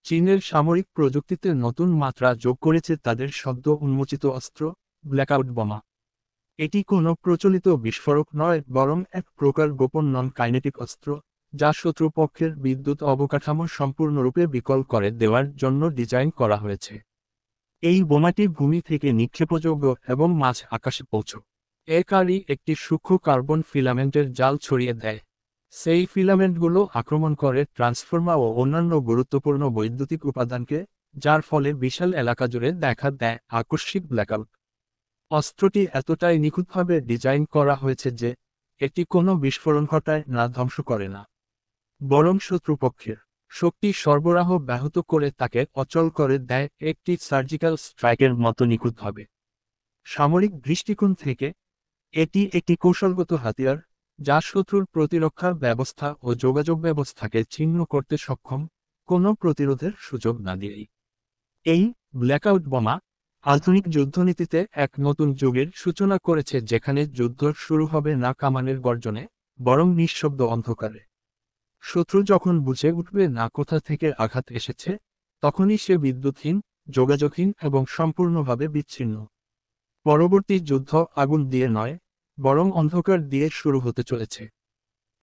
চীনের সামরিক প্রযুক্তিতে নতুন মাত্রা যোগ করেছে তাদের সদ্য উন্মোচিত অস্ত্র ব্ল্যাকআউট বোমা। এটি কোনো প্রচলিত বিস্ফোরক নয়, বরং এক প্রকার গোপন নন কাইনেটিক অস্ত্র, যা শত্রুপক্ষের বিদ্যুৎ অবকাঠামো সম্পূর্ণরূপে বিকল করে দেওয়ার জন্য ডিজাইন করা হয়েছে। এই বোমাটি ভূমি থেকে নিক্ষেপযোগ্য এবং মাঝ আকাশে পৌঁছ একারই একটি সূক্ষ্ম কার্বন ফিলামেন্টের জাল ছড়িয়ে দেয়। সেই ফিলামেন্টগুলো আক্রমণ করে ট্রান্সফর্মার ও অন্যান্য গুরুত্বপূর্ণ বৈদ্যুতিক উপাদানকে, যার ফলে বিশাল এলাকা জুড়ে দেখা দেয় আকস্মিক ব্ল্যাকআউট। অস্ত্রটি এতটাই নিখুঁতভাবে ডিজাইন করা হয়েছে যে এটি কোনো বিস্ফোরণ ঘটায় না, ধ্বংস করে না, বরং শত্রুপক্ষের শক্তি সরবরাহ ব্যাহত করে তাকে অচল করে দেয়, একটি সার্জিক্যাল স্ট্রাইকের মতো নিখুঁতভাবে। সামরিক দৃষ্টিকোণ থেকে এটি একটি কৌশলগত হাতিয়ার, যা শত্রুর প্রতিরক্ষা ব্যবস্থা ও যোগাযোগ ব্যবস্থাকে ছিন্ন করতে সক্ষম, কোনো প্রতিরোধের সুযোগ না দিয়েই। এই ব্ল্যাকআউট বোমা আধুনিক যুদ্ধনীতিতে এক নতুন যুগের সূচনা করেছে, যেখানে যুদ্ধ শুরু হবে না কামানের গর্জনে, বরং নিঃশব্দ অন্ধকারে। শত্রু যখন বুঝে উঠবে না কোথা থেকে আঘাত এসেছে, তখনই সে বিদ্যুৎহীন, যোগাযোগহীন এবং সম্পূর্ণভাবে বিচ্ছিন্ন। পরবর্তী যুদ্ধ আগুন দিয়ে নয়, বরং অন্ধকার দিয়ে শুরু হতে চলেছে।